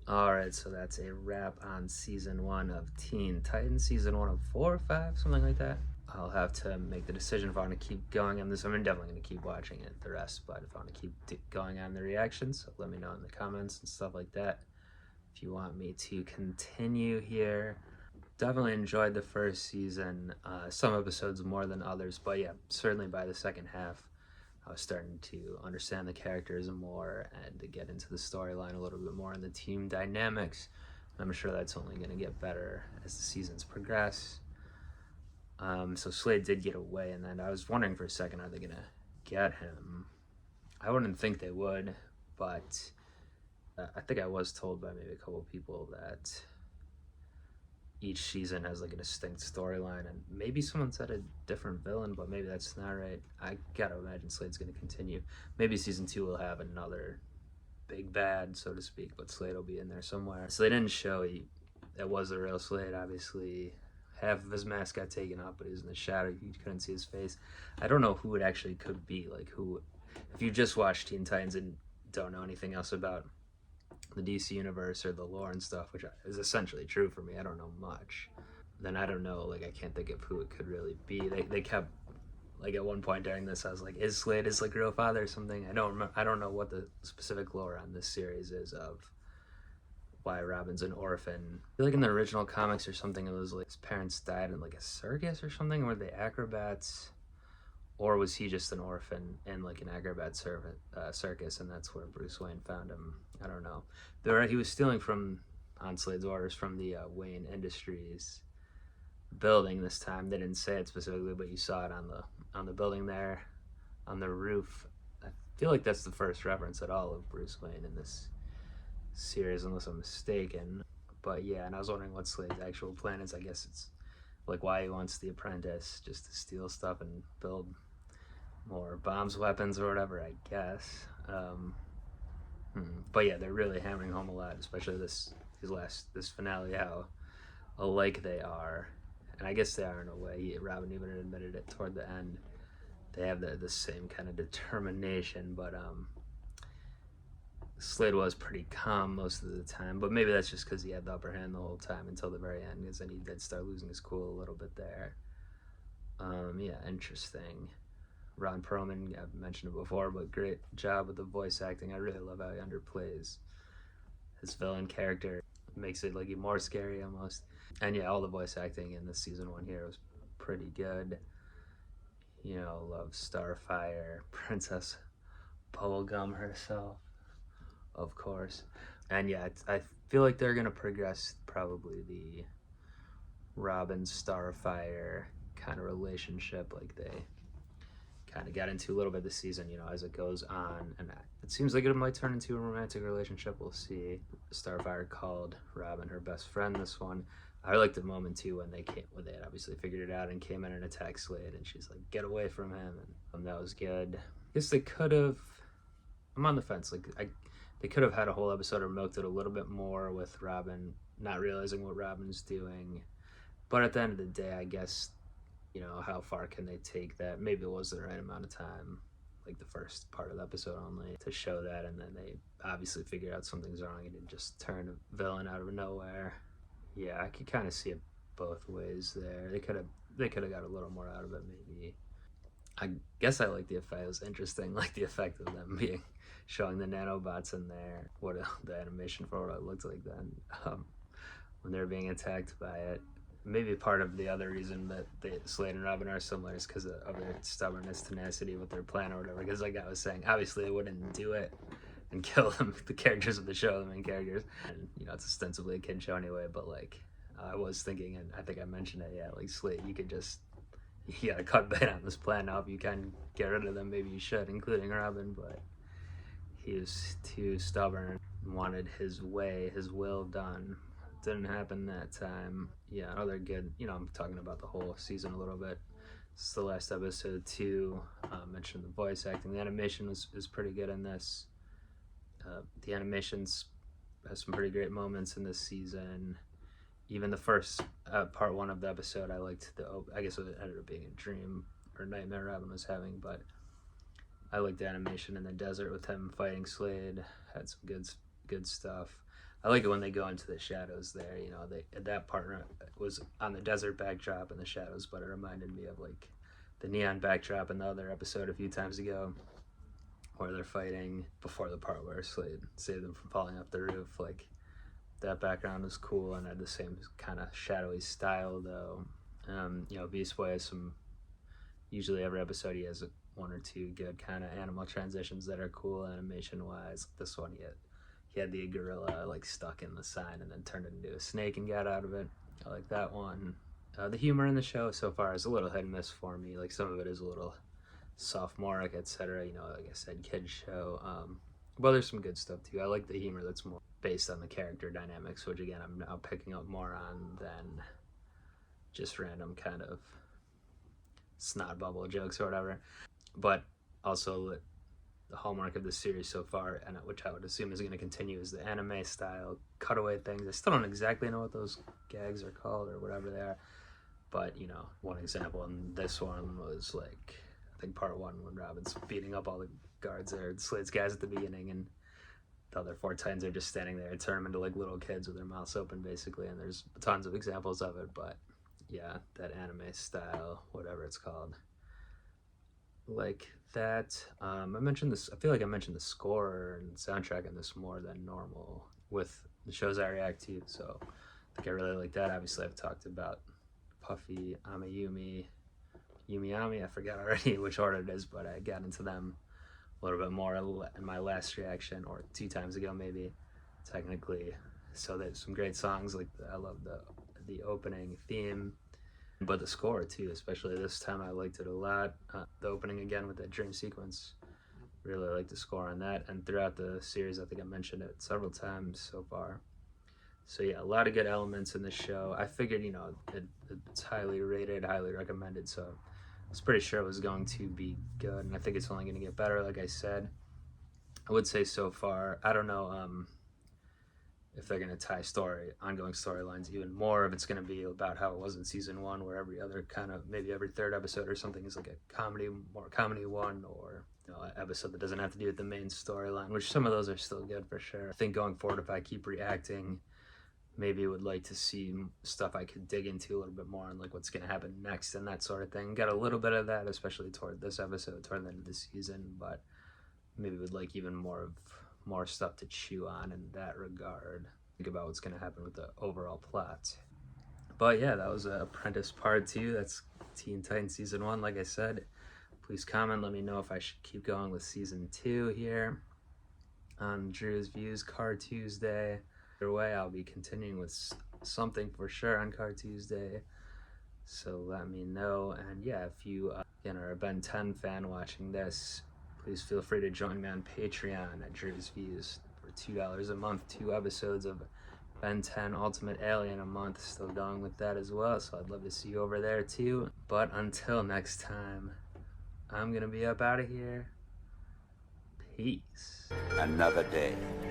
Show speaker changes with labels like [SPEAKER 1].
[SPEAKER 1] Alright, so that's a wrap on season 1 of Teen Titans, season 1 of 4 or 5, something like that. I'll have to make the decision if I want to keep going on this. I'm definitely going to keep watching it, the rest, but if I want to keep going on the reactions, so let me know in the comments and stuff like that. If you want me to continue here. Definitely enjoyed the first season, some episodes more than others, but yeah, certainly by the second half, I was starting to understand the characters more and to get into the storyline a little bit more and the team dynamics. I'm sure that's only going to get better as the seasons progress. So Slade did get away, and then I was wondering for a second, are they going to get him? I wouldn't think they would, but I think I was told by maybe a couple of people that each season has like a distinct storyline, and maybe someone said a different villain, but maybe that's not right. I gotta imagine Slade's gonna continue. Maybe season 2 will have another big bad, so to speak, but Slade will be in there somewhere. So they didn't show it was the real Slade. Obviously, half of his mask got taken off, but he was in the shadow. You couldn't see his face. I don't know who it actually could be. Like, who, if you just watched Teen Titans and don't know anything else about the DC universe or the lore and stuff, which is essentially true for me, I don't know much, then I don't know, like, I can't think of who it could really be. They kept, like, at one point during this, I was like, is Slade his, like, real father or something? I don't remember. I don't know what the specific lore on this series is of why Robin's an orphan. I feel like in the original comics or something, it was like his parents died in, like, a circus or something. Were they acrobats? Or was he just an orphan in like an acrobat circus, and that's where Bruce Wayne found him? I don't know. He was stealing from, on Slade's orders, from the Wayne Industries building this time. They didn't say it specifically, but you saw it on the building there, on the roof. I feel like that's the first reference at all of Bruce Wayne in this series, unless I'm mistaken. But yeah, and I was wondering what Slade's actual plan is. I guess it's like why he wants the Apprentice, just to steal stuff and build more bombs, weapons, or whatever, I guess. But yeah, they're really hammering home a lot, especially this finale, how alike they are. And I guess they are in a way. Robin even admitted it toward the end. They have the same kind of determination, but Slade was pretty calm most of the time, but maybe that's just because he had the upper hand the whole time until the very end, because then he did start losing his cool a little bit there. Yeah, interesting. Ron Perlman, I've mentioned it before, but great job with the voice acting. I really love how he underplays his villain character. Makes it like more scary almost. And yeah, all the voice acting in this season 1 here was pretty good. You know, love Starfire, Princess Bubblegum herself, of course. And yeah, I feel like they're gonna progress probably the Robin Starfire kind of relationship, like they kind of got into a little bit this season, you know, as it goes on, and it seems like it might turn into a romantic relationship. We'll see. Starfire called Robin her best friend this one. I liked the moment too when they had obviously figured it out and came in and attacked Slade, and she's like, "Get away from him," and that was good. I guess they could have. I'm on the fence. Like, they could have had a whole episode or milked it a little bit more with Robin not realizing what Robin's doing, but at the end of the day, I guess, you know, how far can they take that? Maybe it was the right amount of time, like the first part of the episode only, to show that, and then they obviously figure out something's wrong and it just turned a villain out of nowhere. Yeah, I could kind of see it both ways there. They could have got a little more out of it, maybe. I guess I like the effect. It was interesting, like the effect of them being showing the nanobots in there. What the animation for what it looked like then, when they were being attacked by it. Maybe part of the other reason that Slade and Robin are similar is because of their stubbornness, tenacity with their plan or whatever. Because like I was saying, obviously they wouldn't do it and kill them, the characters of the show, the main characters. And, you know, it's ostensibly a kid show anyway, but like, I was thinking, and I think I mentioned it, yeah, like Slade, you gotta cut bait on this plan now. If you can get rid of them, maybe you should, including Robin, but he was too stubborn and wanted his way, his will done. Didn't happen that time. Yeah, another good, you know, I'm talking about the whole season a little bit. This is the last episode too. Mentioned the voice acting. The animation is pretty good in this. The animations has some pretty great moments in this season. Even the first part 1 of the episode, I liked I guess it ended up being a dream or nightmare Robin was having, but I liked the animation in the desert with him fighting Slade. Had some good stuff. I like it when they go into the shadows there. You know, that part was on the desert backdrop in the shadows, but it reminded me of like the neon backdrop in the other episode a few times ago, where they're fighting before the part where Slade saved them from falling off the roof. Like that background was cool and had the same kind of shadowy style though. You know, Beast Boy has some. Usually every episode he has one or two good kind of animal transitions that are cool animation wise. This one he had the gorilla like stuck in the sign and then turned it into a snake and got out of it. I like that one. The humor in the show so far is a little hit and miss for me. Like some of it is a little sophomoric, etc. You know, like I said, kid show. But there's some good stuff too. I like the humor that's more based on the character dynamics, which again I'm now picking up more on than just random kind of snot bubble jokes or whatever. But also the hallmark of this series so far, and which I would assume is going to continue, is the anime style cutaway things. I still don't exactly know what those gags are called or whatever they are, but you know, one example in this one was like, I think part one, when Robin's beating up all the guards there, Slade's guys at the beginning, and the other four Titans are just standing there and turn them into like little kids with their mouths open basically, and there's tons of examples of it. But yeah, that anime style, whatever it's called, like that. I mentioned this, I feel like I mentioned the score and soundtrack in this more than normal with the shows I react to, so I think I really like that. Obviously I've talked about Puffy, Amayumi, Yumiami, I forgot already which order it is, but I got into them a little bit more in my last reaction, or 2 times ago maybe, technically. So there's some great songs, like I love the opening theme, but the score too, especially this time I liked it a lot. The opening again with that dream sequence, really like the score on that, and throughout the series I think I mentioned it several times so far. So yeah, a lot of good elements in the show. I figured, you know, it's highly rated, highly recommended, so I was pretty sure it was going to be good, and I think it's only going to get better, like I said. I would say so far, I don't know if they're going to tie ongoing storylines even more, if it's going to be about how it was in season 1, where every other kind of, maybe every 3rd episode or something is like a comedy, more comedy one, or you know, an episode that doesn't have to do with the main storyline, which some of those are still good for sure. I think going forward, if I keep reacting, maybe would like to see stuff I could dig into a little bit more on, like what's going to happen next and that sort of thing. Got a little bit of that, especially toward this episode, toward the end of the season, but maybe would like even more stuff to chew on in that regard. Think about what's going to happen with the overall plot. But yeah, that was Apprentice Part 2. That's Teen Titans Season 1, like I said. Please comment, let me know if I should keep going with Season 2 here on Drewz Viewz Car Tuesday. Either way, I'll be continuing with something for sure on Car Tuesday, so let me know. And yeah, if you again are a Ben 10 fan watching this, please feel free to join me on Patreon at Drewz Viewz for $2 a month. 2 episodes of Ben 10 Ultimate Alien a month, still going with that as well, so I'd love to see you over there too. But until next time, I'm gonna be up out of here. Peace.
[SPEAKER 2] Another day.